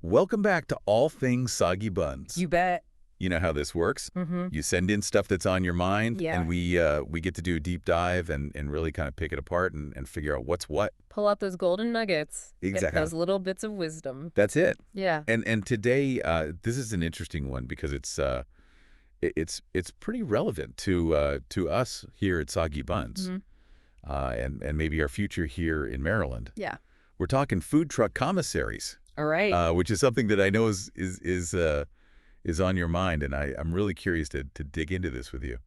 Welcome back to All Things Soggy Buns. You bet. You know how this works? Mm-hmm. You send in stuff that's on your mind, Yeah. and we get to do a deep dive and really kind of pick it apart and figure out what's what. Pull out those golden nuggets. Exactly. Get those little bits of wisdom. That's it. Yeah. And today, this is an interesting one because it's pretty relevant to us here at Soggy Buns, and maybe our future here in Maryland. Yeah. We're talking food truck commissaries. All right. Which is something that I know is on your mind, and I'm really curious to dig into this with you.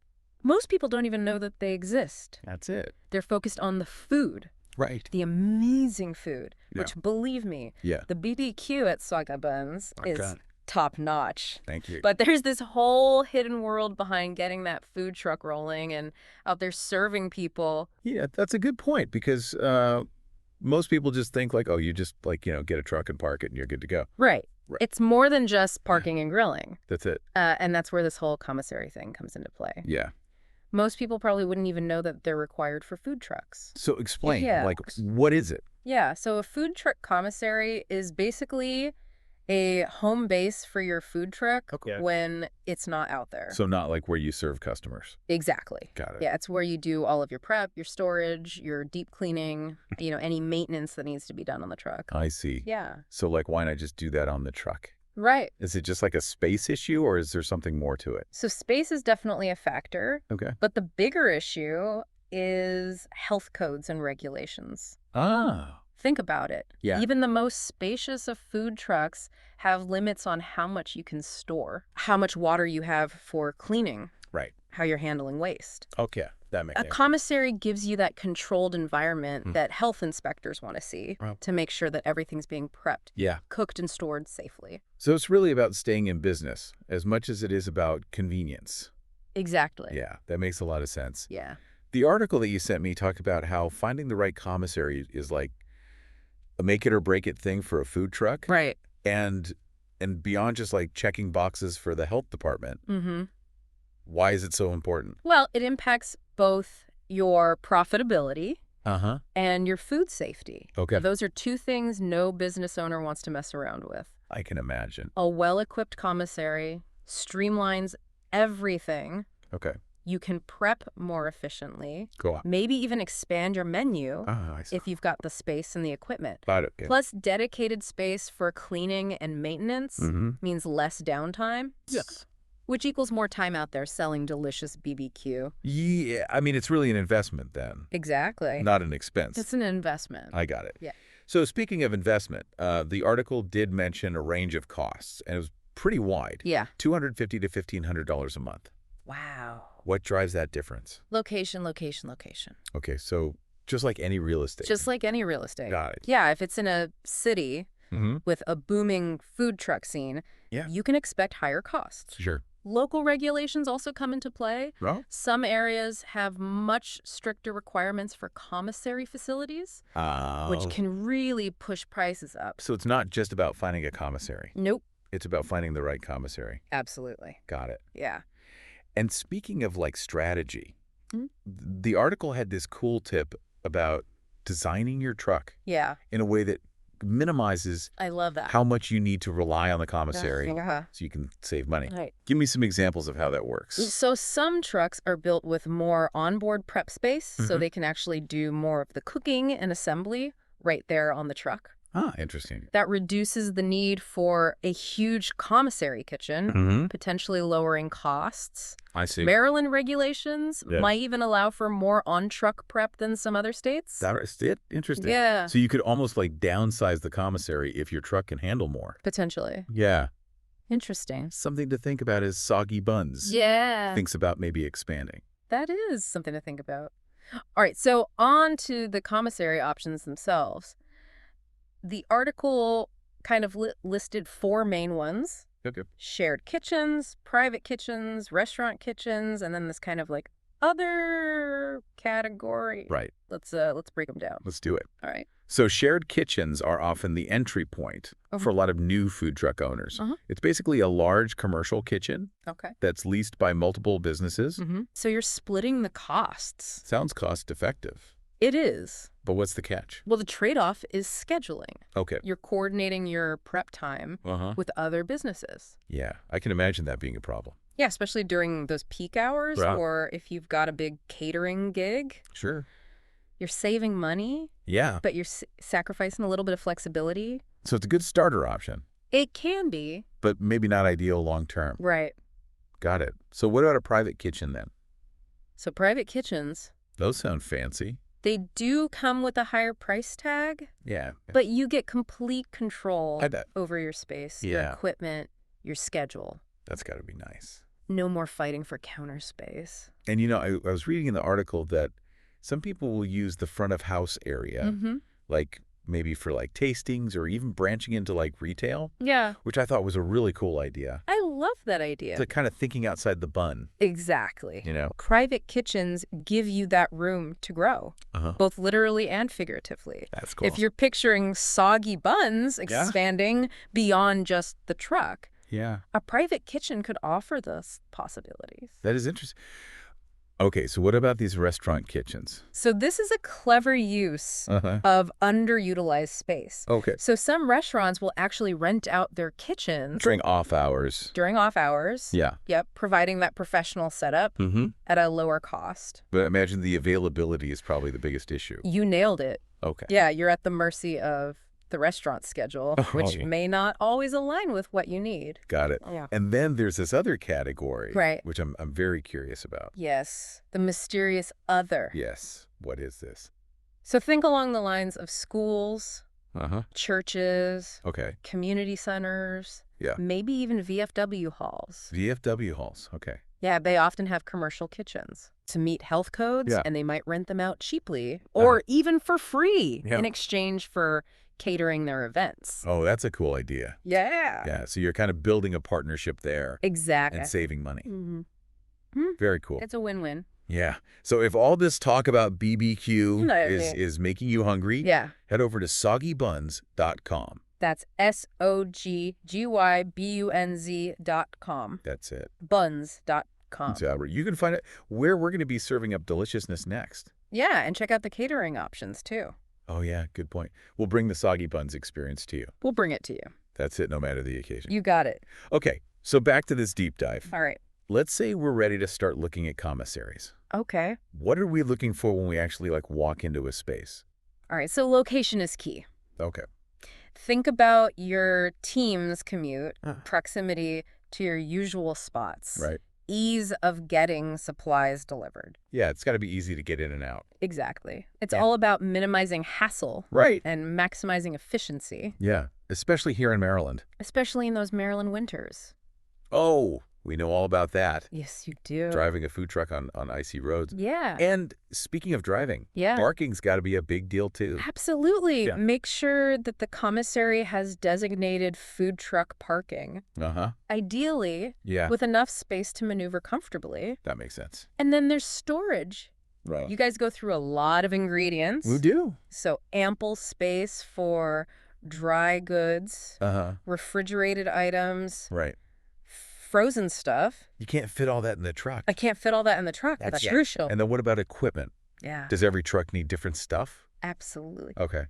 Most people don't even know that they exist. That's it. They're focused on the food. Right. The amazing food, Yeah. which, believe me, Yeah. the BBQ at Soggy Buns Oh, is God. top notch. Thank you. But there's this whole hidden world behind getting that food truck rolling and out there serving people. Yeah, that's a good point because most people just think like, oh, you just get a truck and park it and you're good to go. Right. Right. It's more than just parking and grilling. That's it. And that's where this whole commissary thing comes into play. Yeah. Most people probably wouldn't even know that they're required for food trucks. So explain, Yeah. what is it? Yeah, so a food truck commissary is basically a home base for your food truck Okay. when it's not out there. So not like where you serve customers. Exactly. Got it. Yeah, it's where you do all of your prep, your storage, your deep cleaning, any maintenance that needs to be done on the truck. I see. Yeah. So why not just do that on the truck? Right. Is it just like a space issue or is there something more to it? So space is definitely a factor, Okay. but the bigger issue is health codes and regulations. Ah. Think about it. Yeah. Even the most spacious of food trucks have limits on how much you can store, how much water you have for cleaning, Right. how you're handling waste. Okay. That makes A sense. commissary gives you that controlled environment that health inspectors want to see Right. to make sure that everything's being prepped, Yeah. cooked, and stored safely. So it's really about staying in business as much as it is about convenience. Exactly. Yeah, that makes a lot of sense. Yeah. The article that you sent me talked about how finding the right commissary is like a make it or break it thing for a food truck. Right. And beyond just like checking boxes for the health department, Mm-hmm. why is it so important? Well, it impacts both your profitability Uh-huh. and your food safety. Okay. Those are two things no business owner wants to mess around with. I can imagine. A well-equipped commissary streamlines everything. Okay. You can prep more efficiently, Go on. maybe even expand your menu Ah, I see. if you've got the space and the equipment. Got it. Okay. Plus, dedicated space for cleaning and maintenance Mm-hmm. means less downtime, Yes. which equals more time out there selling delicious BBQ. Yeah, I mean, it's really an investment then, Exactly. not an expense. It's an investment. I got it. Yeah. So speaking of investment, the article did mention a range of costs, and it was pretty wide. Yeah. $250 to $1,500 a month. Wow. What drives that difference? Location, location, location. Okay, so just like any real estate. Just like any real estate. Got it. Yeah, if it's in a city Mm-hmm. with a booming food truck scene, Yeah. you can expect higher costs. Sure. Local regulations also come into play. Well, Some areas have much stricter requirements for commissary facilities, which can really push prices up. So it's not just about finding a commissary. Nope. It's about finding the right commissary. Absolutely. Got it. Yeah. And speaking of like strategy, Mhm. the article had this cool tip about designing your truck Yeah. in a way that minimizes I love that. how much you need to rely on the commissary Uh-huh. so you can save money. Right. Give me some examples of how that works. So some trucks are built with more onboard prep space, so Mhm. they can actually do more of the cooking and assembly right there on the truck. Ah, interesting. That reduces the need for a huge commissary kitchen, Mm-hmm. potentially lowering costs. I see. Maryland regulations Yeah. might even allow for more on-truck prep than some other states. That's it? Interesting. Yeah, So you could almost like downsize the commissary if your truck can handle more. potentially. Yeah. Interesting. Something to think about is Soggy Buns. Yeah, Thinks about maybe expanding. that is something to think about. All right, so on to the commissary options themselves. The article kind of listed four main ones: Okay. shared kitchens, private kitchens, restaurant kitchens, and then this kind of like other category. Right. Let's break them down. Let's do it. All right. So shared kitchens are often the entry point for a lot of new food truck owners. Uh-huh. It's basically a large commercial kitchen Okay. that's leased by multiple businesses. So you're splitting the costs. Sounds cost effective. It is. But what's the catch? Well, the trade-off is scheduling. Okay. You're coordinating your prep time with other businesses. Yeah, I can imagine that being a problem. Yeah, especially during those peak hours Right. or if you've got a big catering gig. Sure. You're saving money, Yeah. but you're sacrificing a little bit of flexibility. So it's a good starter option, It can be. but maybe not ideal long term. Right. Got it. So what about a private kitchen then? So private kitchens, Those sound fancy. they do come with a higher price tag, Yeah. but you get complete control I bet. over your space, your Yeah. equipment, your schedule. That's got to be nice. No more fighting for counter space. And I was reading in the article that some people will use the front of house area, like maybe for like tastings or even branching into like retail, Yeah. which I thought was a really cool idea. I love that idea. It's like kind of thinking outside the bun, Exactly. you know? Private kitchens give you that room to grow, both literally and figuratively. That's cool. If you're picturing soggy buns expanding beyond just the truck, Yeah. a private kitchen could offer those possibilities. That is interesting. Okay, so what about these restaurant kitchens? So this is a clever use of underutilized space. Okay. So some restaurants will actually rent out their kitchens During off hours. during off hours. Yeah. Yep, providing that professional setup at a lower cost. But imagine the availability is probably the biggest issue. You nailed it. Okay. Yeah, you're at the mercy of the restaurant schedule, which yeah. may not always align with what you need. Got it. Yeah. And then there's this other category, Right. which I'm very curious about. Yes, the mysterious other. Yes. What is this? So think along the lines of schools, churches, Okay. community centers, Yeah. maybe even VFW halls. VFW halls. Okay. Yeah, they often have commercial kitchens to meet health codes, Yeah. and they might rent them out cheaply or even for free Yeah. in exchange for catering their events. Oh, that's a cool idea. Yeah. Yeah. So you're kind of building a partnership there Exactly. and saving money. Mhm. Very cool. It's a win-win. Yeah. So if all this talk about BBQ No, is making you hungry, Yeah. head over to soggybuns.com. That's SOGGYBUNZ.com. That's it. Buns.com. So you can find out where we're going to be serving up deliciousness next. Yeah, and check out the catering options, too. Oh, yeah. Good point. We'll bring the Soggy Buns experience to you. We'll bring it to you. That's it, no matter the occasion. You got it. Okay. So back to this deep dive. All right. Let's say we're ready to start looking at commissaries. Okay. What are we looking for when we actually walk into a space? All right, so location is key. Okay. Think about your team's commute, proximity to your usual spots. Right. Ease of getting supplies delivered. Yeah, it's got to be easy to get in and out. Exactly. It's Yeah. all about minimizing hassle Right. and maximizing efficiency, Yeah, especially here in Maryland. especially in those Maryland winters. Oh, we know all about that. Yes, you do. Driving a food truck on icy roads. Yeah. And speaking of driving, Yeah. parking's got to be a big deal too. Absolutely. Yeah. Make sure that the commissary has designated food truck parking, ideally Yeah, with enough space to maneuver comfortably. that makes sense. And then there's storage. Right. You guys go through a lot of ingredients. We do. So ample space for dry goods, refrigerated items, Right. frozen stuff. You can't fit all that in the truck. I can't fit all that in the truck. That's crucial. And then what about equipment? Yeah, Does every truck need different stuff? absolutely. Okay.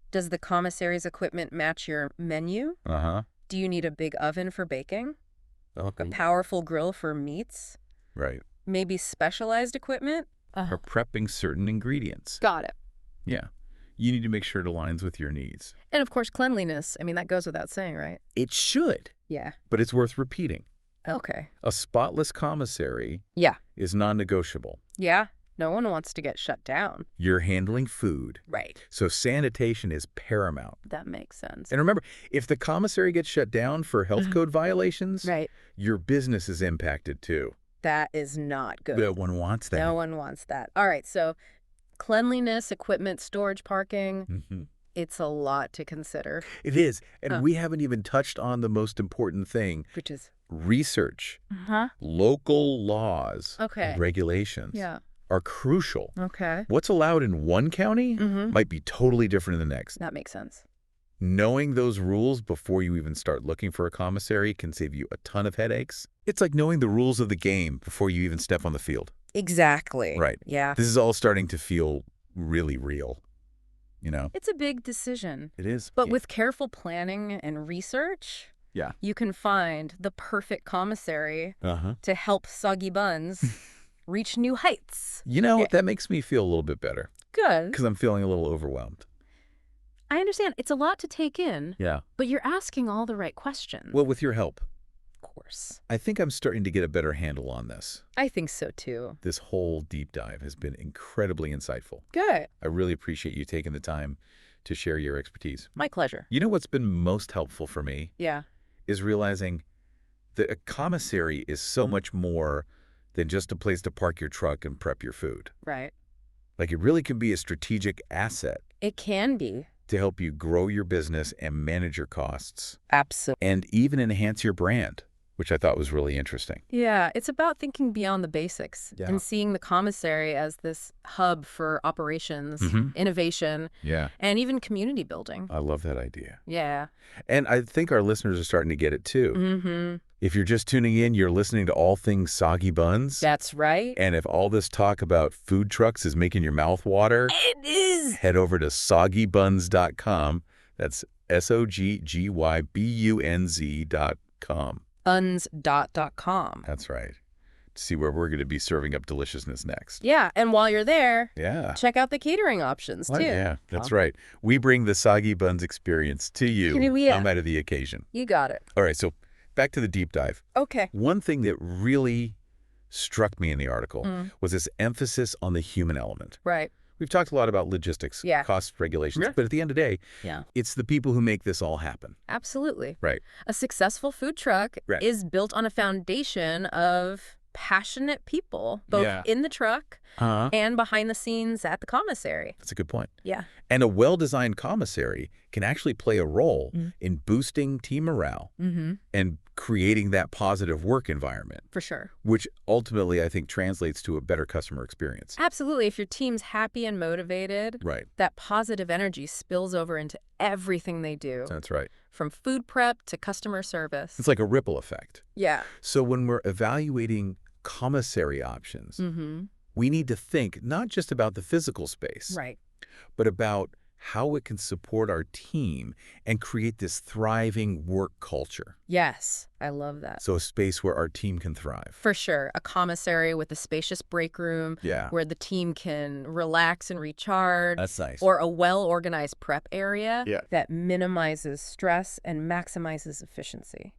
Does the commissary's equipment match your menu? Do you need a big oven for baking? Okay. A powerful grill for meats? Right. Maybe specialized equipment? Or prepping certain ingredients. Got it. Yeah. You need to make sure it aligns with your needs. And of course, cleanliness. I mean, that goes without saying, right? It should, Yeah. but it's worth repeating. Okay. A spotless commissary Yeah. is non-negotiable. Yeah. No one wants to get shut down. You're handling food, Right. so sanitation is paramount. That makes sense. And remember, if the commissary gets shut down for health code violations, Right. your business is impacted too. That is not good. No one wants that. No one wants that. All right. So cleanliness, equipment, storage, parking, it's a lot to consider, It is. And we haven't even touched on the most important thing, which is, research. Local laws Okay. and regulations yeah. are crucial. Okay. What's allowed in one county might be totally different in the next. That makes sense. Knowing those rules before you even start looking for a commissary can save you a ton of headaches. It's like knowing the rules of the game before you even step on the field. Exactly. Right. Yeah. This is all starting to feel really real, you know? It's a big decision. It is. But Yeah. with careful planning and research, Yeah. you can find the perfect commissary Uh-huh. to help soggy buns reach new heights. You know, Yeah. that makes me feel a little bit better Good. because I'm feeling a little overwhelmed. I understand. It's a lot to take in, Yeah. but you're asking all the right questions. Well, with your help, Of course. I think I'm starting to get a better handle on this. I think so, too. This whole deep dive has been incredibly insightful. Good. I really appreciate you taking the time to share your expertise. My pleasure. You know what's been most helpful for me Yeah. is realizing that a commissary is so much more than just a place to park your truck and prep your food. Right. Like, it really can be a strategic asset It can be. to help you grow your business and manage your costs Absolutely. and even enhance your brand, which I thought was really interesting. Yeah, it's about thinking beyond the basics Yeah. and seeing the commissary as this hub for operations, Mhm. innovation, Yeah, and even community building. I love that idea. Yeah. And I think our listeners are starting to get it too. Mm-hmm. If you're just tuning in, you're listening to all things soggy buns. That's right. And if all this talk about food trucks is making your mouth water, It is. head over to soggybuns.com. That's SOGGYBUNZ.com. Buns.com. That's right. To see where we're going to be serving up deliciousness next. Yeah, and while you're there, Yeah. check out the catering options, Well, too. yeah, that's right. We bring the soggy buns experience to you Yeah. no matter the occasion. You got it. All right, so back to the deep dive. Okay. One thing that really struck me in the article was this emphasis on the human element. Right. We've talked a lot about logistics, Yeah. cost regulations, Yeah. but at the end of the day, Yeah. it's the people who make this all happen. Absolutely. Right. A successful food truck Right. is built on a foundation of passionate people, both Yeah. in the truck and behind the scenes at the commissary. That's a good point. Yeah. And a well-designed commissary can actually play a role in boosting team morale and creating that positive work environment, For sure. which ultimately I think translates to a better customer experience. Absolutely. If your team's happy and motivated, Right. that positive energy spills over into everything they do, That's right. from food prep to customer service. It's like a ripple effect. Yeah. So when we're evaluating commissary options, we need to think not just about the physical space, Right. but about how it can support our team and create this thriving work culture. Yes. I love that. So a space where our team can thrive. For sure. A commissary with a spacious break room Yeah. where the team can relax and recharge. That's nice. Or a well-organized prep area Yeah. that minimizes stress and maximizes efficiency.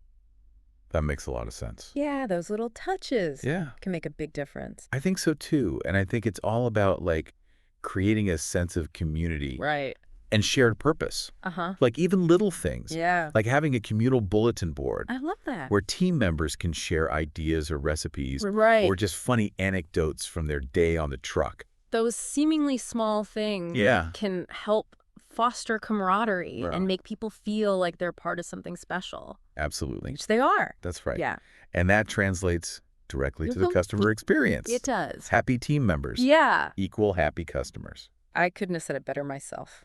That makes a lot of sense. Yeah, those little touches Yeah. can make a big difference. I think so too. And I think it's all about like creating a sense of community Right. and shared purpose. Uh-huh. Like even little things. Yeah. Like having a communal bulletin board I love that. where team members can share ideas or recipes Right. or just funny anecdotes from their day on the truck. Those seemingly small things Yeah. can help foster camaraderie Yeah. and make people feel like they're part of something special, Absolutely. which they are. That's right. Yeah. And that translates directly to the Mhm. customer experience. It does. Happy team members Yeah. equal happy customers. I couldn't have said it better myself.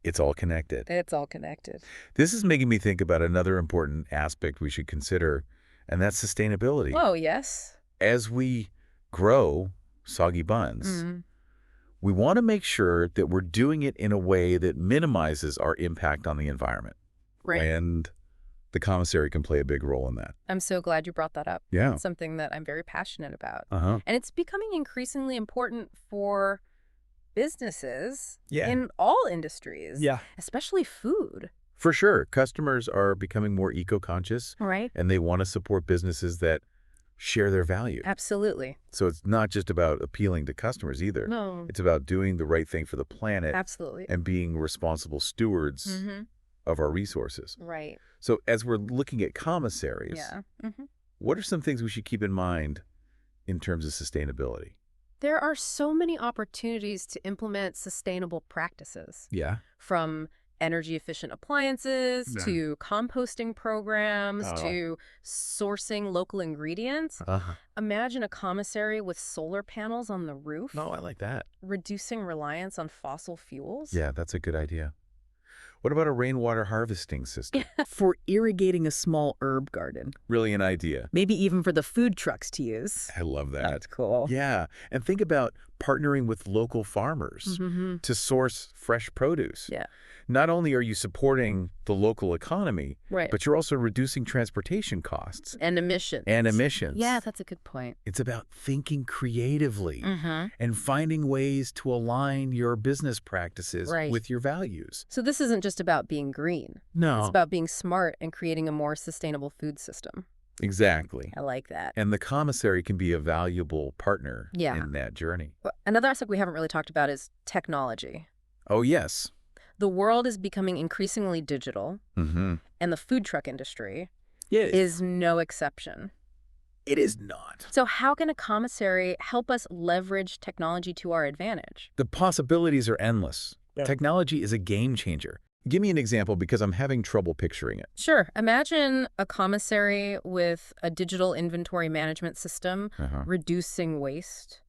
It's all connected. It's all connected. This is making me think about another important aspect we should consider, and that's sustainability. Oh, yes. As we grow soggy buns, we want to make sure that we're doing it in a way that minimizes our impact on the environment. Right. And the commissary can play a big role in that. I'm so glad you brought that up. Yeah. It's something that I'm very passionate about. Uh-huh. And it's becoming increasingly important for businesses Yeah. in all industries, especially food. For sure. Customers are becoming more eco-conscious, Right. and they want to support businesses that share their value. Absolutely. So it's not just about appealing to customers either. No. It's about doing the right thing for the planet Absolutely. and being responsible stewards Mm-hmm. of our resources. Right. So as we're looking at commissaries, Yeah. Mm-hmm. what are some things we should keep in mind in terms of sustainability? There are so many opportunities to implement sustainable practices, Yeah. from energy-efficient appliances Yeah. to composting programs Oh. to sourcing local ingredients. Uh-huh. Imagine a commissary with solar panels on the roof, No, I like that. reducing reliance on fossil fuels. Yeah, that's a good idea. What about a rainwater harvesting system? For irrigating a small herb garden. Brilliant idea. Maybe even for the food trucks to use. I love that. That's cool. Yeah. And think about partnering with local farmers to source fresh produce. Yeah. Not only are you supporting the local economy, Right. but you're also reducing transportation costs And emissions. and emissions. Yeah, that's a good point. It's about thinking creatively and finding ways to align your business practices with your values. So this isn't just about being green. No. It's about being smart and creating a more sustainable food system. Exactly. I like that. And the commissary can be a valuable partner in that journey. Another aspect we haven't really talked about is technology. Oh, yes. The world is becoming increasingly digital, and the food truck industry is no exception. It is not. So how can a commissary help us leverage technology to our advantage? The possibilities are endless. Yeah. Technology is a game changer. Give me an example because I'm having trouble picturing it. Sure. Imagine a commissary with a digital inventory management system, reducing waste,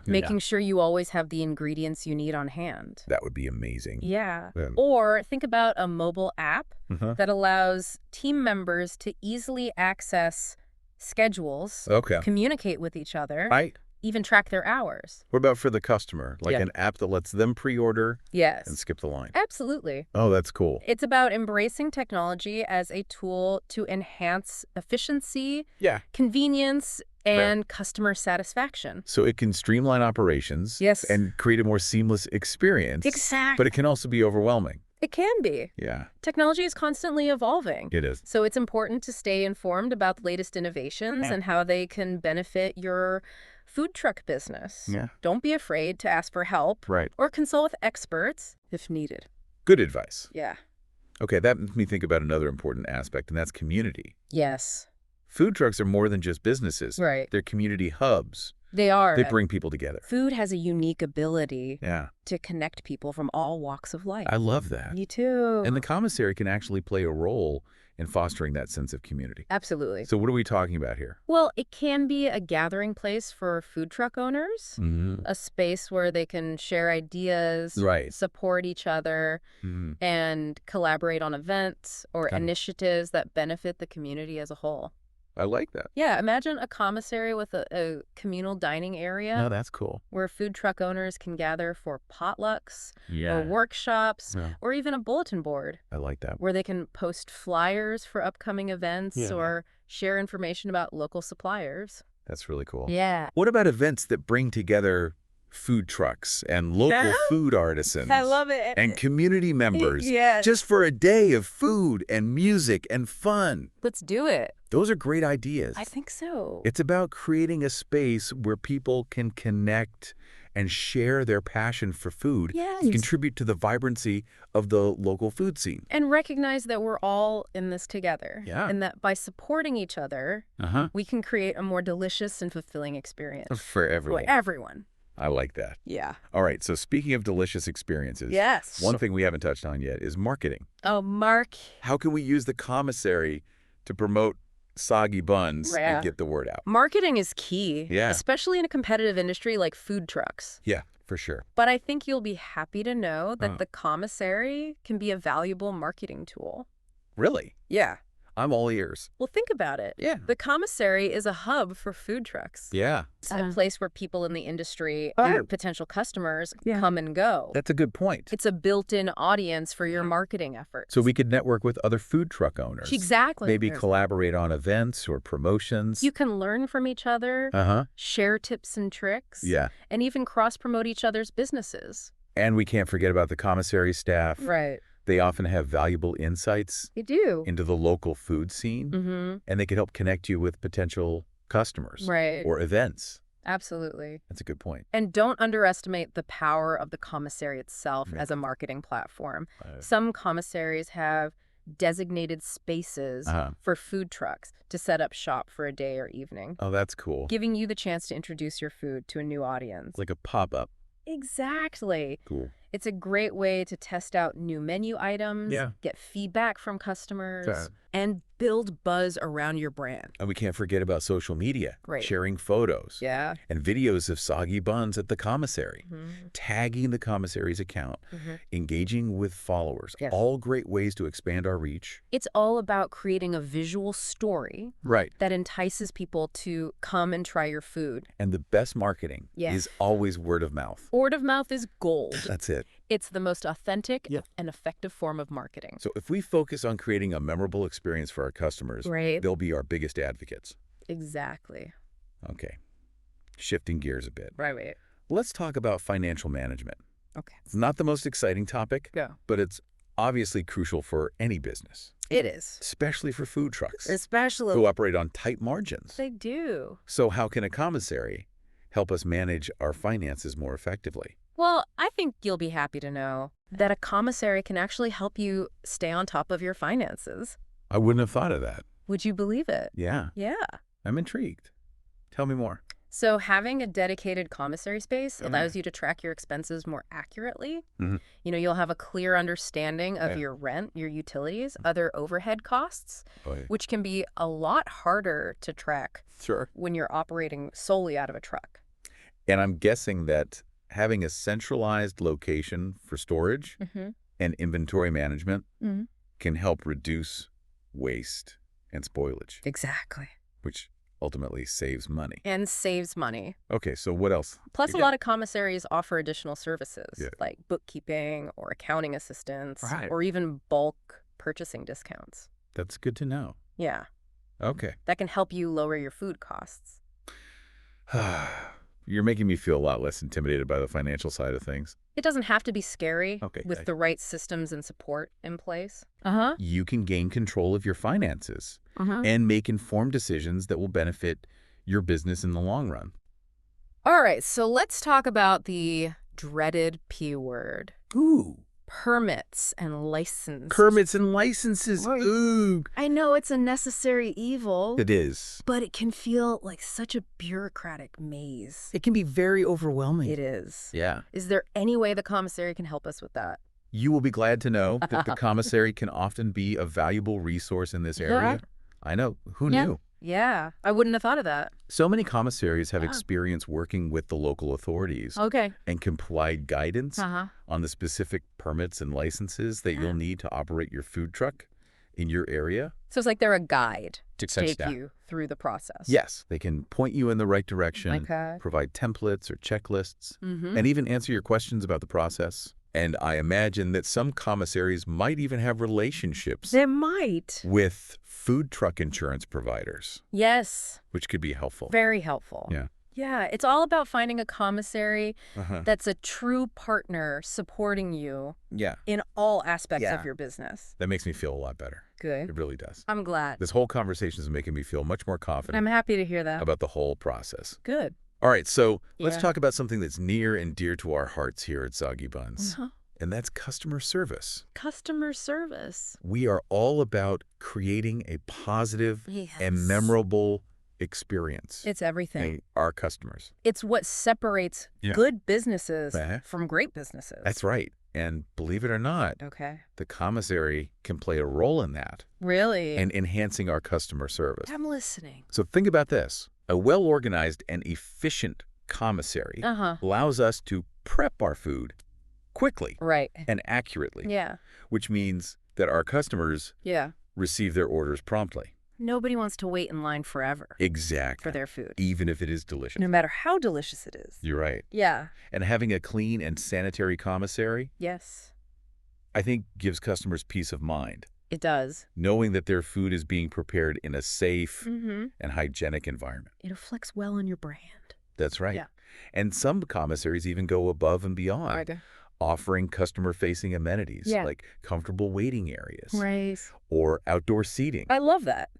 making sure you always have the ingredients you need on hand. That would be amazing. Yeah. Yeah. Or think about a mobile app that allows team members to easily access schedules, communicate with each other, Right. even track their hours. What about for the customer? Like an app that lets them pre-order and skip the line? Absolutely. Oh, that's cool. It's about embracing technology as a tool to enhance efficiency, convenience, and customer satisfaction. So it can streamline operations and create a more seamless experience. Exactly. But it can also be overwhelming. It can be. Yeah. Technology is constantly evolving. It is. So it's important to stay informed about the latest innovations and how they can benefit your food truck business. Yeah. Don't be afraid to ask for help or consult with experts if needed. Good advice. Yeah. Okay, that makes me think about another important aspect, and that's community. Yes. Food trucks are more than just businesses. Right. They're community hubs. They are. They bring people together. Food has a unique ability Yeah. to connect people from all walks of life. I love that. Me too. And the commissary can actually play a role in fostering that sense of community. Absolutely. So what are we talking about here? Well, it can be a gathering place for food truck owners, a space where they can share ideas, support each other, and collaborate on events or initiatives that benefit the community as a whole. I like that. Yeah, imagine a commissary with a communal dining area. No, that's cool. Where food truck owners can gather for potlucks or workshops or even a bulletin board. I like that. Where they can post flyers for upcoming events or share information about local suppliers. That's really cool. Yeah. What about events that bring together food trucks and local food artisans? I love it. And community members. Yes. Just for a day of food and music and fun. Let's do it. Those are great ideas. I think so. It's about creating a space where people can connect and share their passion for food and contribute to the vibrancy of the local food scene. And recognize that we're all in this together. Yeah. And that by supporting each other, we can create a more delicious and fulfilling experience. For everyone. For everyone. I like that. Yeah. All right, so speaking of delicious experiences, one thing we haven't touched on yet is marketing. Oh, Mark. How can we use the commissary to promote soggy buns and get the word out? Marketing is key, Yeah. especially in a competitive industry like food trucks. Yeah, for sure. But I think you'll be happy to know that the commissary can be a valuable marketing tool. Really? Yeah. I'm all ears. Well, think about it. Yeah. The commissary is a hub for food trucks. Yeah. It's a place where people in the industry and potential customers come and go. That's a good point. It's a built-in audience for your marketing efforts. So we could network with other food truck owners. Exactly. Maybe collaborate on events or promotions. You can learn from each other, share tips and tricks, and even cross-promote each other's businesses. And we can't forget about the commissary staff. Right. They often have valuable insights They do. into the local food scene, and they can help connect you with potential customers or events. Absolutely. That's a good point. And don't underestimate the power of the commissary itself as a marketing platform. Some commissaries have designated spaces for food trucks to set up shop for a day or evening. Oh, that's cool. Giving you the chance to introduce your food to a new audience. Like a pop-up. Exactly. Cool. It's a great way to test out new menu items, get feedback from customers, And build buzz around your brand. And we can't forget about social media, Right. sharing photos Yeah. and videos of soggy buns at the commissary, tagging the commissary's account, engaging with followers, Yes. all great ways to expand our reach. It's all about creating a visual story Right. that entices people to come and try your food. And the best marketing Yeah. is always word of mouth. Word of mouth is gold. That's it. It's the most authentic Yeah. and effective form of marketing. So if we focus on creating a memorable experience for our customers, Right. they'll be our biggest advocates. Exactly. Okay. Shifting gears a bit. Right. Let's talk about financial management. Okay. It's not the most exciting topic, Go. but it's obviously crucial for any business, It is. especially for food trucks Especially. who operate on tight margins. They do. So how can a commissary help us manage our finances more effectively? Well, I think you'll be happy to know that a commissary can actually help you stay on top of your finances. I wouldn't have thought of that. Would you believe it? Yeah, Yeah. I'm intrigued. Tell me more. So having a dedicated commissary space allows you to track your expenses more accurately. Mhm. You'll have a clear understanding of Yeah. your rent, your utilities, other overhead costs, Oh, yeah. which can be a lot harder to track Sure. when you're operating solely out of a truck. And I'm guessing that having a centralized location for storage and inventory management Mhm. can help reduce waste and spoilage, Exactly. which ultimately saves money. And saves money. Okay, so what else? Plus, a Yeah. lot of commissaries offer additional services Yeah. like bookkeeping or accounting assistance Right. or even bulk purchasing discounts. That's good to know. Yeah, Okay. that can help you lower your food costs. You're making me feel a lot less intimidated by the financial side of things. It doesn't have to be scary Okay, with good. the right systems and support in place. You can gain control of your finances Uh-huh. and make informed decisions that will benefit your business in the long run. All right, so let's talk about the dreaded P word. Ooh. Permits and licenses. Permits and licenses. Right. Ooh. I know it's a necessary evil, It is. but it can feel like such a bureaucratic maze. It can be very overwhelming. It is. Yeah. Is there any way the commissary can help us with that? You will be glad to know that the commissary can often be a valuable resource in this area. I know. Who knew? Yeah, I wouldn't have thought of that. So many commissaries have Yeah. experience working with the local authorities Okay. and can provide guidance Uh-huh. on the specific permits and licenses that you'll need to operate your food truck in your area. So it's like they're a guide to Such take that. you through the process. Yes, they can point you in the right direction, Okay. provide templates or checklists, Mm-hmm. and even answer your questions about the process. And I imagine that some commissaries might even have relationships They might. with food truck insurance providers, Yes, which could be helpful. very helpful. Yeah. Yeah, it's all about finding a commissary Uh-huh. that's a true partner supporting you Yeah, in all aspects Yeah. of your business. that makes me feel a lot better. Good. It really does. I'm glad. This whole conversation is making me feel much more confident I'm happy to hear that. about the whole process. Good. All right, so let's Yeah. talk about something that's near and dear to our hearts here at Soggy Buns, Uh-huh. and that's customer service. Customer service. We are all about creating a positive Yes. and memorable experience It's everything. for our customers. It's what separates Yeah. good businesses Uh-huh. from great businesses. That's right. And believe it or not, Okay. the commissary can play a role in that Really? and enhancing our customer service. I'm listening. So think about this. A well-organized and efficient commissary Uh-huh. allows us to prep our food quickly Right. and accurately, Yeah. which means that our customers Yeah. receive their orders promptly. Nobody wants to wait in line forever Exactly. for their food, Even if it is delicious. no matter how delicious it is. You're right. Yeah. And having a clean and sanitary commissary, Yes, I think, gives customers peace of mind, it does. knowing that their food is being prepared in a safe Mm-hmm. and hygienic environment. It reflects well on your brand. That's right. Yeah. And some commissaries even go above and beyond, Right. offering customer-facing amenities Yeah. like comfortable waiting areas Right. or outdoor seating. I love that.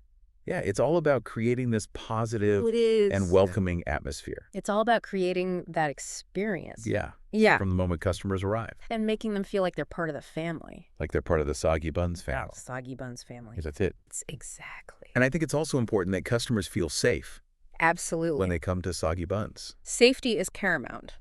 Yeah, it's all about creating this positive It is. and welcoming atmosphere. It's all about creating that experience. Yeah, Yeah. from the moment customers arrive, And making them feel like they're part of the family. like they're part of the Soggy Buns family. Soggy Buns family. That's it. It's exactly. And I think it's also important that customers feel safe Absolutely. when they come to Soggy Buns. Safety is paramount.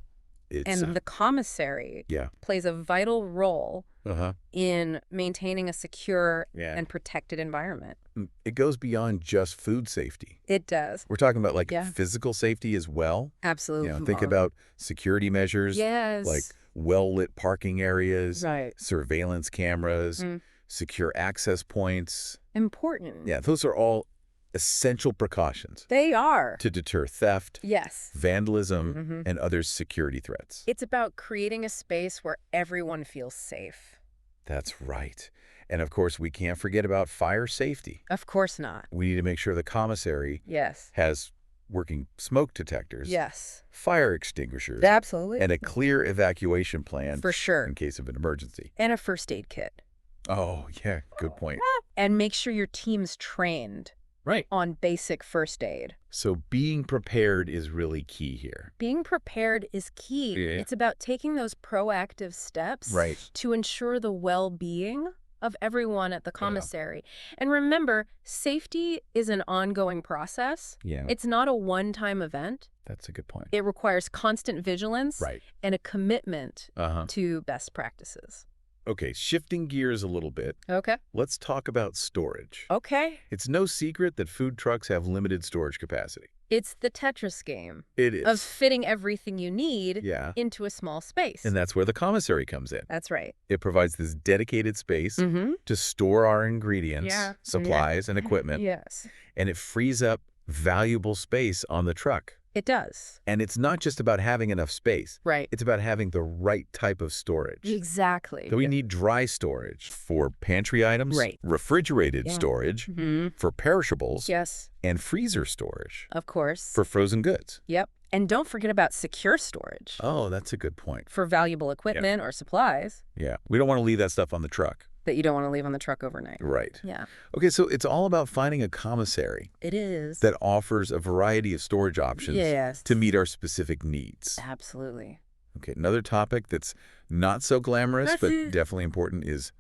It's And the commissary yeah. plays a vital role Uh-huh. in maintaining a secure Yeah. and protected environment. It goes beyond just food safety. It does. We're talking about like Yeah. physical safety as well. Absolutely. Think about security measures, Yes. like well-lit parking areas, Right. surveillance cameras, secure access points. Important. Yeah, those are all essential precautions They are. to deter theft, Yes. vandalism, and other security threats. It's about creating a space where everyone feels safe. That's right. And of course, we can't forget about fire safety. Of course not. We need to make sure the commissary Yes. has working smoke detectors, Yes. fire extinguishers, Absolutely. and a clear evacuation plan For sure. in case of an emergency. And a first aid kit. Oh, yeah, good point. And make sure your team's trained Right. on basic first aid. So being prepared is really key here. Being prepared is key. Yeah. It's about taking those proactive steps Right. to ensure the well-being of everyone at the commissary. And remember, safety is an ongoing process. Yeah, It's not a one-time event. that's a good point. It requires constant vigilance Right. and a commitment Uh-huh. to best practices. Okay, shifting gears a little bit, Okay. let's talk about storage. Okay. It's no secret that food trucks have limited storage capacity. It's the Tetris game It is. of fitting everything you need Yeah. into a small space. And that's where the commissary comes in. That's right. It provides this dedicated space Mm-hmm. to store our ingredients, Yeah. supplies, and equipment, Yes. and it frees up valuable space on the truck. It does. And it's not just about having enough space. Right. It's about having the right type of storage. Exactly. So we need dry storage for pantry items, Right. refrigerated Yeah. storage Mm-hmm. for perishables, Yes, and freezer storage of course. for frozen goods. Yep. And don't forget about secure storage Oh, that's a good point. for valuable equipment or supplies Yeah. We don't want to leave that stuff on the truck. that you don't want to leave on the truck overnight. Right. Yeah. Okay, so it's all about finding a commissary It is. that offers a variety of storage options Yes. to meet our specific needs. Absolutely. Okay, another topic that's not so glamorous but That's it. definitely important is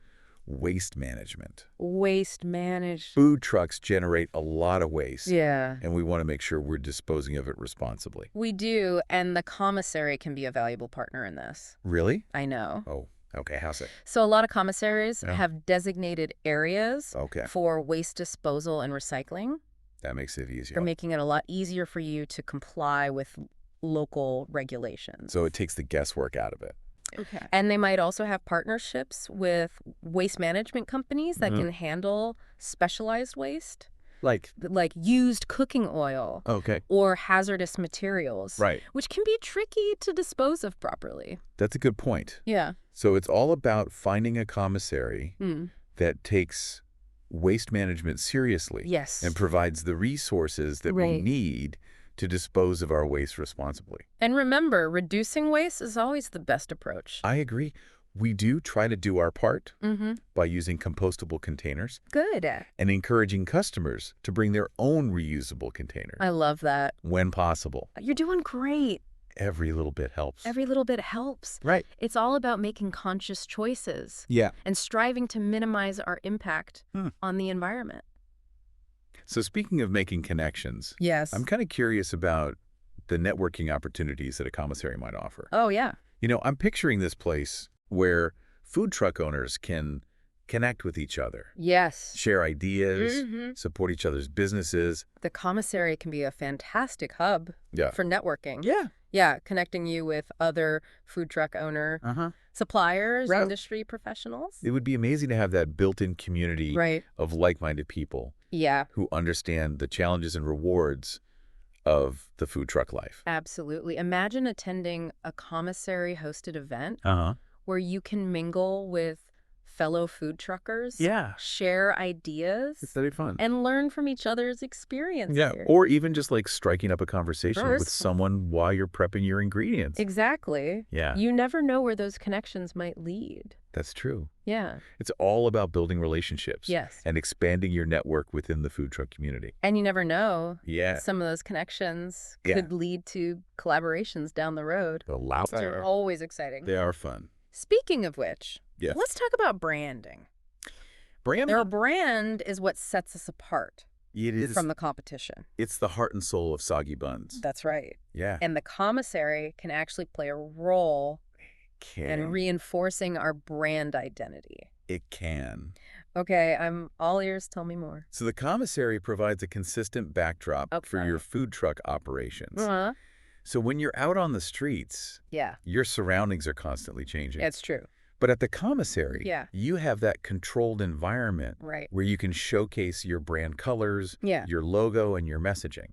waste management. Waste management. Food trucks generate a lot of waste, Yeah. and we want to make sure we're disposing of it responsibly. We do, and the commissary can be a valuable partner in this. Really? I know. Oh, okay, how's it? So a lot of commissaries Yeah. have designated areas Okay, for waste disposal and recycling. that makes it easier. They're making it a lot easier for you to comply with local regulations. So it takes the guesswork out of it. Okay. And they might also have partnerships with waste management companies that can handle specialized waste, Like, like used cooking oil okay, or hazardous materials, right. which can be tricky to dispose of properly. That's a good point. Yeah. So it's all about finding a commissary Mm. that takes waste management seriously Yes. and provides the resources that we Right. need to dispose of our waste responsibly. And remember, reducing waste is always the best approach. I agree. We do try to do our part Mm-hmm. by using compostable containers Good. and encouraging customers to bring their own reusable container I love that. when possible. You're doing great. Every little bit helps. Every little bit helps. Right. It's all about making conscious choices Yeah. and striving to minimize our impact Hmm. on the environment. So speaking of making connections, Yes. I'm kind of curious about the networking opportunities that a commissary might offer. Oh, yeah. I'm picturing this place where food truck owners can connect with each other, Yes. share ideas, Mhm. support each other's businesses. The commissary can be a fantastic hub Yeah. for networking. Yeah. Yeah, connecting you with other food truck owner Uh-huh. suppliers, Right. industry professionals. It would be amazing to have that built-in community Right. of like-minded people Yeah, who understand the challenges and rewards of the food truck life. absolutely. Imagine attending a commissary-hosted event Uh-huh. where you can mingle with fellow food truckers, Yeah. share ideas, It's very fun. and learn from each other's experience. Yeah, here. or even just like striking up a conversation Sure. with someone while you're prepping your ingredients. Exactly. Yeah, You never know where those connections might lead. that's true. Yeah. It's all about building relationships Yes. and expanding your network within the food truck community. And you never know. Yeah. Some of those connections Yeah. could lead to collaborations down the road. The loud. They're always exciting. They are fun. Speaking of which, Yes. let's talk about branding. Brand. Their brand is what sets us apart. It is. from the competition. It's the heart and soul of soggy buns. That's right. Yeah. And the commissary can actually play a role in Can. reinforcing our brand identity. It can. Okay, I'm all ears. Tell me more. So the commissary provides a consistent backdrop for your food truck operations. Uh-huh. So when you're out on the streets, Yeah, your surroundings are constantly changing. it's true. But at the commissary, Yeah. you have that controlled environment Right. where you can showcase your brand colors, Yeah. your logo, and your messaging.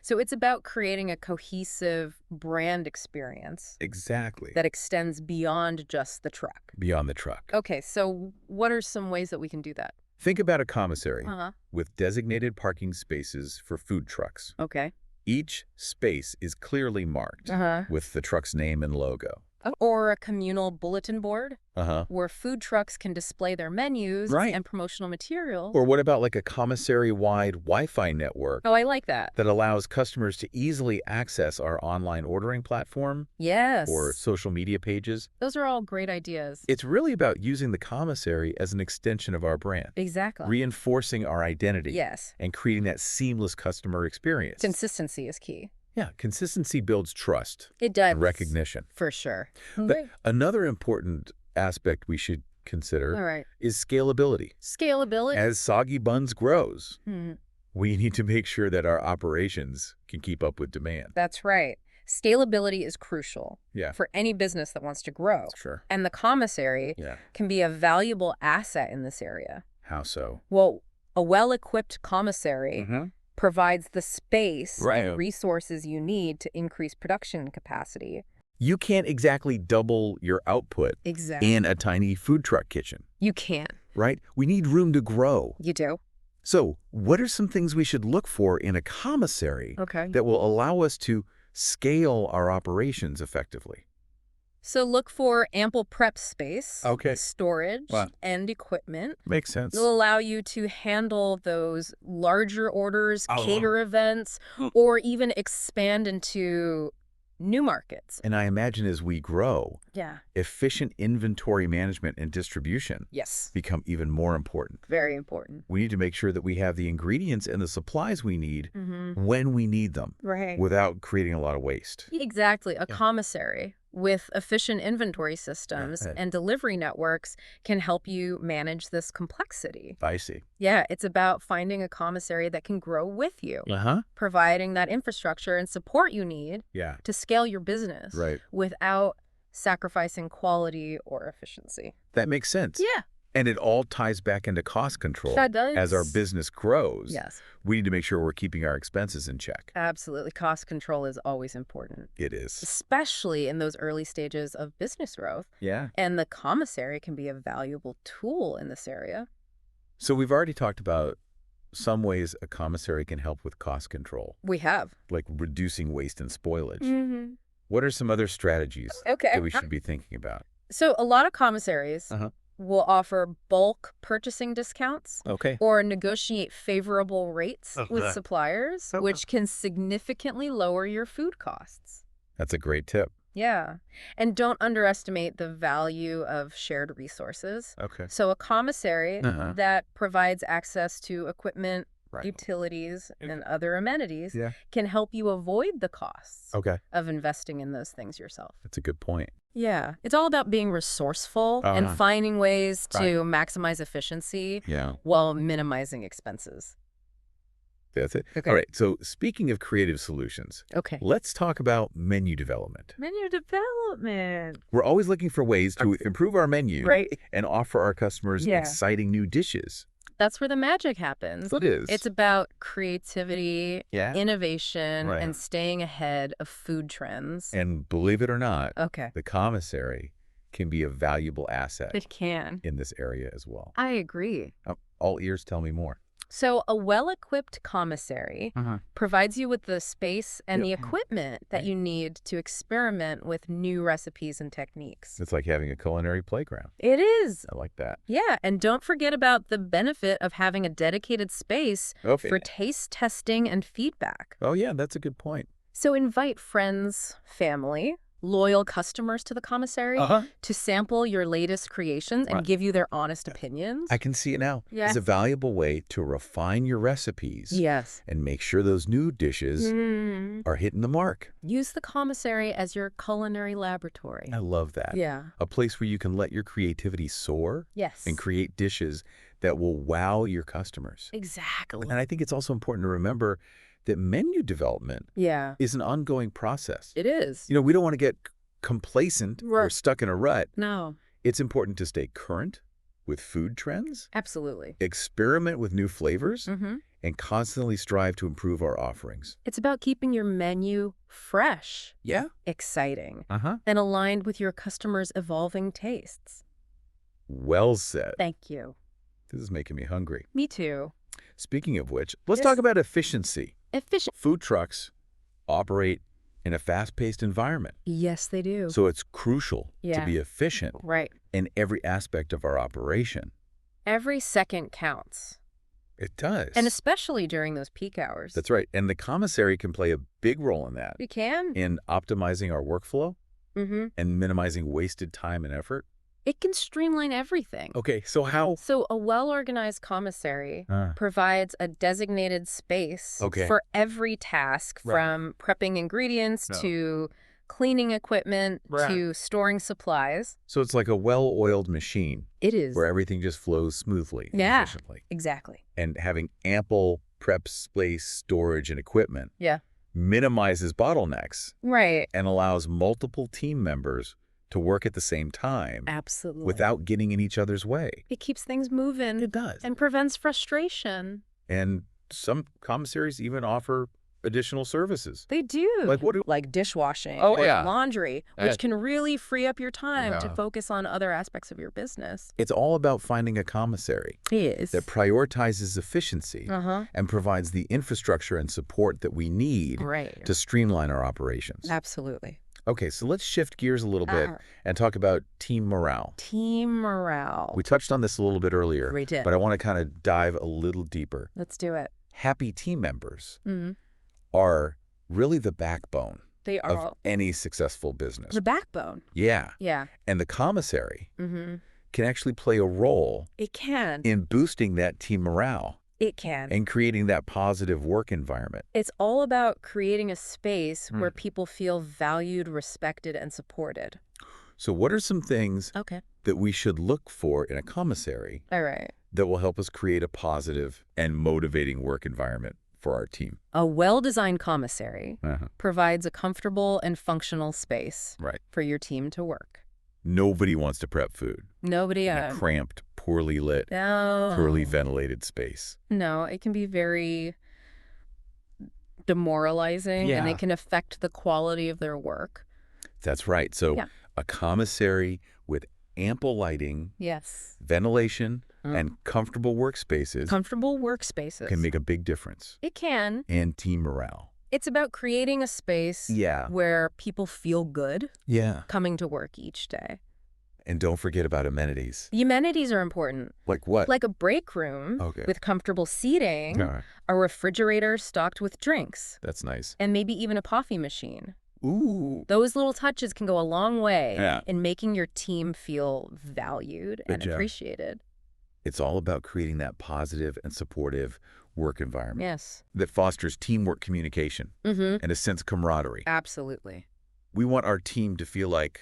So it's about creating a cohesive brand experience Exactly. that extends beyond just the truck. Beyond the truck. Okay, so what are some ways that we can do that? Think about a commissary Uh-huh. with designated parking spaces for food trucks. Okay. Each space is clearly marked Uh-huh. with the truck's name and logo. Or a communal bulletin board Uh-huh. where food trucks can display their menus Right. and promotional material. Or what about like a commissary-wide Wi-Fi network Oh, I like that. that allows customers to easily access our online ordering platform Yes. or social media pages? Those are all great ideas. It's really about using the commissary as an extension of our brand, Exactly. reinforcing our identity, Yes. and creating that seamless customer experience. Consistency is key. Yeah, consistency builds trust It does. and recognition. For sure. But another important aspect we should consider All right. is scalability. Scalability. As Soggy Buns grows, Hmm. we need to make sure that our operations can keep up with demand. That's right. Scalability is crucial Yeah, for any business that wants to grow. sure. And the commissary Yeah. can be a valuable asset in this area. How so? Well, a well-equipped commissary provides the space Right. and resources you need to increase production capacity. You can't exactly double your output Exactly. in a tiny food truck kitchen, You can. right? We need room to grow. You do. So what are some things we should look for in a commissary Okay. that will allow us to scale our operations effectively? So look for ample prep space, Okay. storage, Wow. and equipment. Makes sense. It'll allow you to handle those larger orders, Oh. cater events, or even expand into new markets. And I imagine as we grow, Yeah. efficient inventory management and distribution Yes. become even more important. Very important. We need to make sure that we have the ingredients and the supplies we need Mm-hmm. when we need them Right. without creating a lot of waste. Exactly. A Yeah. commissary with efficient inventory systems Right. and delivery networks can help you manage this complexity. I see. Yeah, it's about finding a commissary that can grow with you, Uh-huh. providing that infrastructure and support you need Yeah. to scale your business Right. without sacrificing quality or efficiency. That makes sense. Yeah, And it all ties back into cost control. that does. As our business grows, Yes, we need to make sure we're keeping our expenses in check. absolutely. Cost control is always important, It is. especially in those early stages of business growth. Yeah. And the commissary can be a valuable tool in this area. So we've already talked about some ways a commissary can help with cost control, We have. like reducing waste and spoilage. Mm-hmm. What are some other strategies Okay. that we should be thinking about? So a lot of commissaries Uh-huh. will offer bulk purchasing discounts Okay. or negotiate favorable rates with Okay. suppliers, Okay. which can significantly lower your food costs. That's a great tip. Yeah. And don't underestimate the value of shared resources. Okay. So a commissary Uh-huh. that provides access to equipment, Right. utilities, Okay. and other amenities Yeah. can help you avoid the costs Okay. of investing in those things yourself. That's a good point. Yeah. It's all about being resourceful and Uh-huh. finding ways to maximize efficiency Yeah. while minimizing expenses. That's it. Okay. All right. So speaking of creative solutions, Okay. let's talk about menu development. Menu development. We're always looking for ways to improve our menu Right. and offer our customers Yeah. exciting new dishes. That's where the magic happens. It is. It's about creativity, Yeah. innovation, Right. and staying ahead of food trends. And believe it or not, Okay. the commissary can be a valuable asset It can. in this area as well. I agree. All ears, tell me more. So a well-equipped commissary provides you with the space and Yep. the equipment that Right. you need to experiment with new recipes and techniques. It's like having a culinary playground. It is. I like that. Yeah, and don't forget about the benefit of having a dedicated space Okay. for taste testing and feedback. Oh, yeah, that's a good point. So invite friends, family, loyal customers to the commissary to sample your latest creations and give you their honest opinions. I can see it now. Yeah. It's a valuable way to refine your recipes. Yes. And make sure those new dishes are hitting the mark. Use the commissary as your culinary laboratory. I love that. Yeah. A place where you can let your creativity soar. Yes. And create dishes that will wow your customers. Exactly. And I think it's also important to remember that menu development is an ongoing process. It is. You know, we don't want to get complacent or stuck in a rut. No. It's important to stay current with food trends. Absolutely. Experiment with new flavors. And constantly strive to improve our offerings. It's about keeping your menu fresh. Yeah. Exciting. And aligned with your customers' evolving tastes. Well said. Thank you. This is making me hungry. Me too. Speaking of which, let's talk about efficiency. Food trucks operate in a fast-paced environment. Yes, they do. So it's crucial to be efficient in every aspect of our operation. Every second counts. It does. And especially during those peak hours. That's right. And the commissary can play a big role in that. It can. In optimizing our workflow and minimizing wasted time and effort. It can streamline everything. Okay, so how? So a well-organized commissary provides a designated space for every task, from prepping ingredients to cleaning equipment to storing supplies. So it's like a well-oiled machine. It is. Where everything just flows smoothly and efficiently. Exactly. And having ample prep space, storage, and equipment minimizes bottlenecks. Right. And allows multiple team members to work at the same time. Absolutely. Without getting in each other's way. It keeps things moving. It does. And prevents frustration. And some commissaries even offer additional services. They do. Like what? Like dishwashing or laundry, which can really free up your time to focus on other aspects of your business. It's all about finding a commissary that prioritizes efficiency and provides the infrastructure and support that we need to streamline our operations. Absolutely. Okay, so let's shift gears a little bit and talk about team morale. Team morale. We touched on this a little bit earlier, We did. but I want to kind of dive a little deeper. Let's do it. Happy team members are really the backbone of any successful business. The backbone. Yeah. Yeah. And the commissary can actually play a role It can. in boosting that team morale It can. and creating that positive work environment. It's all about creating a space where people feel valued, respected, and supported. So what are some things Okay. that we should look for in a commissary All right. that will help us create a positive and motivating work environment for our team? A well-designed commissary provides a comfortable and functional space for your team to work. Nobody wants to prep food Nobody. in a cramped, poorly lit, No. poorly ventilated space. No, it can be very demoralizing and it can affect the quality of their work. That's right. So a commissary with ample lighting, Yes. ventilation, and comfortable workspaces Comfortable workspaces. can make a big difference. It can. And team morale. It's about creating a space where people feel good coming to work each day. And don't forget about amenities. The amenities are important. Like what? Like a break room with comfortable seating, a refrigerator stocked with drinks, That's nice. and maybe even a coffee machine. Ooh. Those little touches can go a long way in making your team feel valued and appreciated. It's all about creating that positive and supportive work environment Yes. that fosters teamwork, communication, and a sense of camaraderie. Absolutely. We want our team to feel like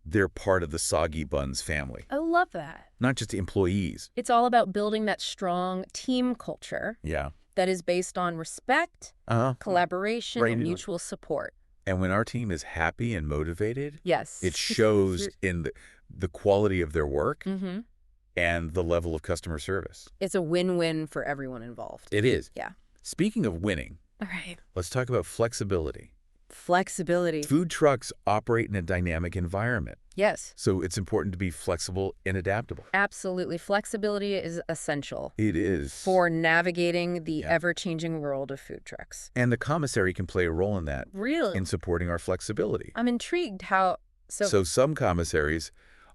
they're part of the Soggy Buns family, I love that. not just employees. It's all about building that strong team culture that is based on respect, collaboration, and mutual support. And when our team is happy and motivated, Yes. it shows in the quality of their work and the level of customer service. It's a win-win for everyone involved. It is. Yeah. Speaking of winning, All right. let's talk about flexibility. Flexibility. Food trucks operate in a dynamic environment, Yes. so it's important to be flexible and adaptable. Absolutely. Flexibility is essential It is. for navigating the ever-changing world of food trucks. And the commissary can play a role in that, Really? in supporting our flexibility. I'm intrigued how... So some commissaries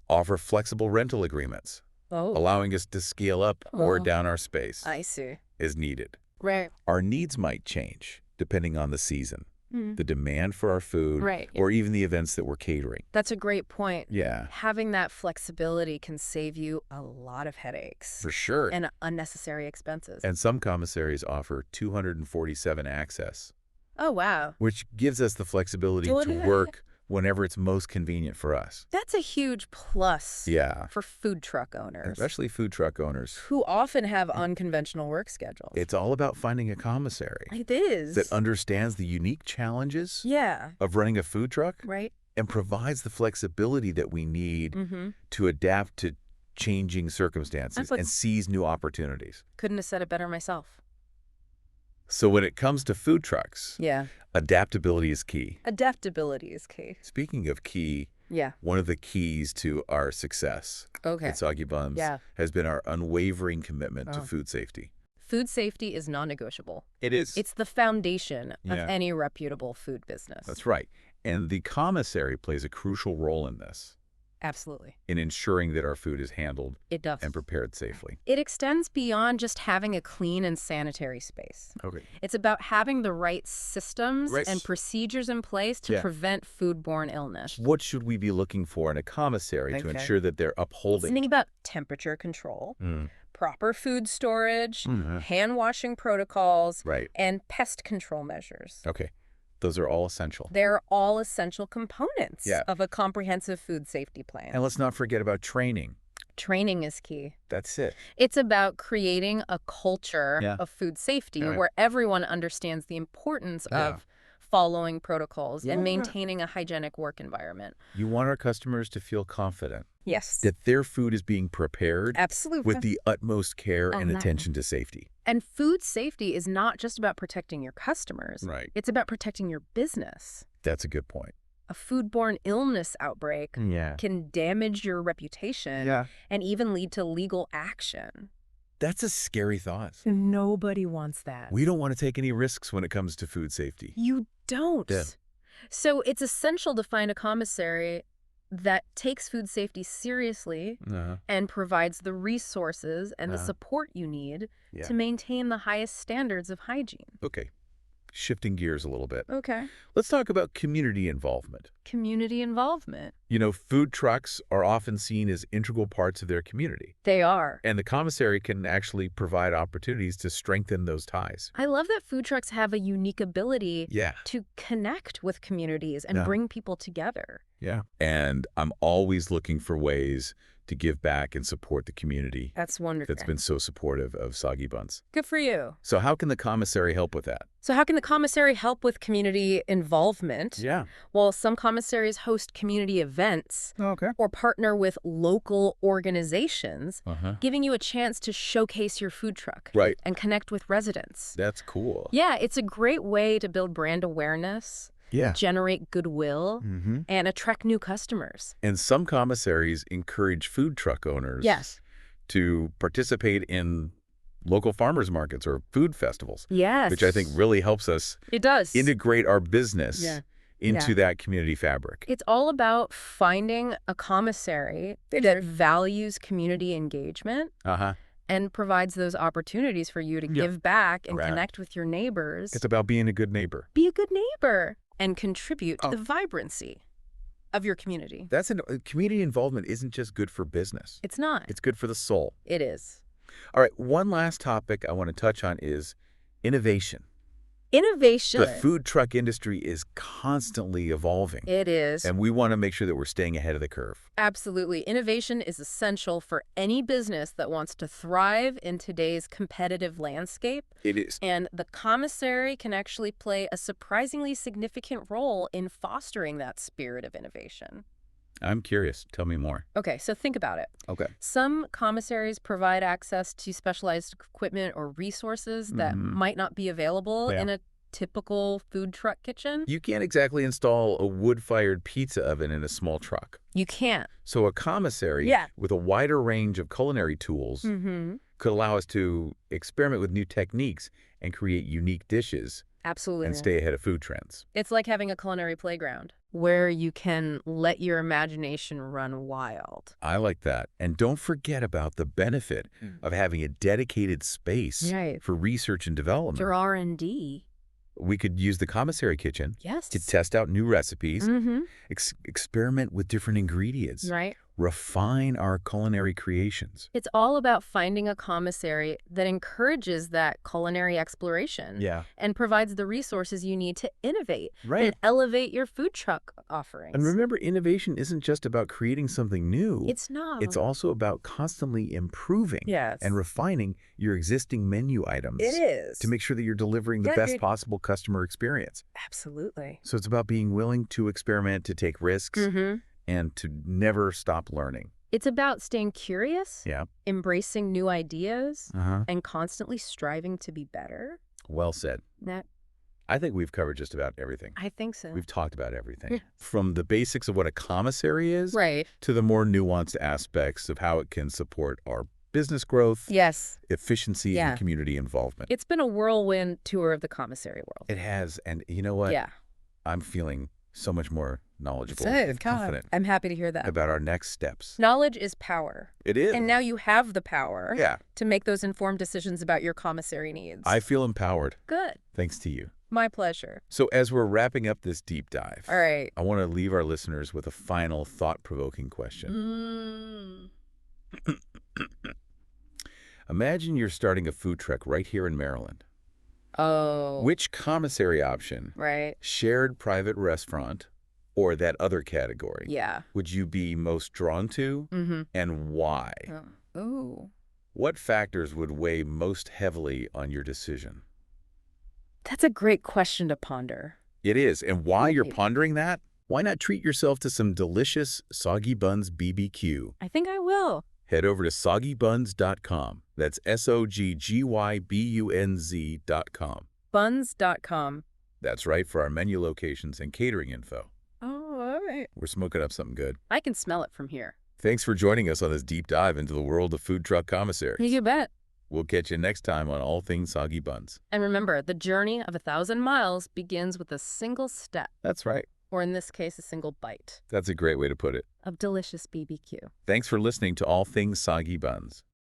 offer flexible rental agreements, allowing us to scale up or down our space I see. as needed. Right. Our needs might change depending on the season. the demand for our food, Right. or even the events that we're catering. That's a great point. Yeah. Having that flexibility can save you a lot of headaches. For sure. And unnecessary expenses. And some commissaries offer 247 access. Oh, wow. Which gives us the flexibility to work whenever it's most convenient for us. That's a huge plus for food truck owners. Especially food truck owners. Who often have unconventional work schedules. It's all about finding a commissary. It is. That understands the unique challenges of running a food truck. Right. And provides the flexibility that we need to adapt to changing circumstances and seize new opportunities. Couldn't have said it better myself. So when it comes to food trucks, adaptability is key. Adaptability is key. Speaking of key, one of the keys to our success at Soggy Buns has been our unwavering commitment to food safety. Food safety is non-negotiable. It is. It's the foundation of any reputable food business. That's right. And the commissary plays a crucial role in this. Absolutely. In ensuring that our food is handled and prepared safely. It extends beyond just having a clean and sanitary space. Okay. It's about having the right systems and procedures in place to prevent foodborne illness. What should we be looking for in a commissary to ensure that they're upholding? Thinking about temperature control, proper food storage, hand washing protocols, and pest control measures. Okay. Those are all essential. They're all essential components of a comprehensive food safety plan. And let's not forget about training. Training is key. That's it. It's about creating a culture of food safety where everyone understands the importance of following protocols and maintaining a hygienic work environment. You want our customers to feel confident. Yes. That their food is being prepared absolutely with the utmost care and attention to safety. And food safety is not just about protecting your customers. Right. It's about protecting your business. That's a good point. A foodborne illness outbreak can damage your reputation and even lead to legal action. That's a scary thought. Nobody wants that. We don't want to take any risks when it comes to food safety. You don't. Yeah. So it's essential to find a commissary that takes food safety seriously and provides the resources and the support you need to maintain the highest standards of hygiene. Okay. Shifting gears a little bit. Okay. Let's talk about community involvement. Community involvement. You know, food trucks are often seen as integral parts of their community. They are. And the commissary can actually provide opportunities to strengthen those ties. I love that food trucks have a unique ability to connect with communities and bring people together. Yeah. And I'm always looking for ways to give back and support the community. That's wonderful. That's been so supportive of Soggy Buns. Good for you. So how can the commissary help with that? So how can the commissary help with community involvement? Yeah. Well, some commissaries host community events or partner with local organizations, giving you a chance to showcase your food truck and connect with residents. That's cool. Yeah, it's a great way to build brand awareness, generate goodwill, and attract new customers. And some commissaries encourage food truck owners to participate in local farmers markets or food festivals. Yes. Which I think really helps us integrate our business into that community fabric. It's all about finding a commissary that values community engagement and provides those opportunities for you to give back and connect with your neighbors. It's about being a good neighbor. Be a good neighbor and contribute to the vibrancy of your community. Community involvement isn't just good for business. It's not. It's good for the soul. It is. All right, one last topic I want to touch on is innovation. Innovation. The food truck industry is constantly evolving. It is. And we want to make sure that we're staying ahead of the curve. Absolutely. Innovation is essential for any business that wants to thrive in today's competitive landscape. It is. And the commissary can actually play a surprisingly significant role in fostering that spirit of innovation. I'm curious. Tell me more. Okay, so think about it. Okay. Some commissaries provide access to specialized equipment or resources that might not be available in a typical food truck kitchen. You can't exactly install a wood-fired pizza oven in a small truck. You can't. So a commissary with a wider range of culinary tools could allow us to experiment with new techniques and create unique dishes. Absolutely. And stay ahead of food trends. It's like having a culinary playground where you can let your imagination run wild. I like that. And don't forget about the benefit of having a dedicated space for research and development. For R&D. We could use the commissary kitchen Yes. to test out new recipes, Mm-hmm. experiment with different ingredients, Right. refine our culinary creations. It's all about finding a commissary that encourages that culinary exploration and provides the resources you need to innovate and elevate your food truck offerings. And remember, innovation isn't just about creating something new. It's not. It's also about constantly improving and refining your existing menu items. It is. To make sure that you're delivering the best possible customer experience. Absolutely. So it's about being willing to experiment, to take risks, and to never stop learning. It's about staying curious, embracing new ideas, and constantly striving to be better. Well said. I think we've covered just about everything. I think so. We've talked about everything. From the basics of what a commissary is Right. to the more nuanced aspects of how it can support our business growth, efficiency, and community involvement. It's been a whirlwind tour of the commissary world. It has. And you know what? Yeah. I'm feeling so much more knowledgeable Good. and confident I'm happy to hear that. about our next steps. Knowledge is power. It is. And now you have the power Yeah. to make those informed decisions about your commissary needs. I feel empowered. Good. Thanks to you. My pleasure. So as we're wrapping up this deep dive, All right. I want to leave our listeners with a final thought-provoking question. Imagine you're starting a food truck right here in Maryland. Oh. Which commissary option, shared private restaurant, or that other category, would you be most drawn to, and why? What factors would weigh most heavily on your decision? That's a great question to ponder. It is. And while you're pondering that, why not treat yourself to some delicious Soggy Buns BBQ? I think I will. Head over to soggybuns.com. That's SOGGYBUNZ.com. Buns.com. That's right, for our menu locations and catering info. Oh, all right. We're smoking up something good. I can smell it from here. Thanks for joining us on this deep dive into the world of food truck commissaries. You bet. We'll catch you next time on All Things Soggy Buns. And remember, the journey of 1,000 miles begins with a single step. That's right. Or in this case, a single bite. That's a great way to put it. Of delicious BBQ. Thanks for listening to All Things Soggy Buns.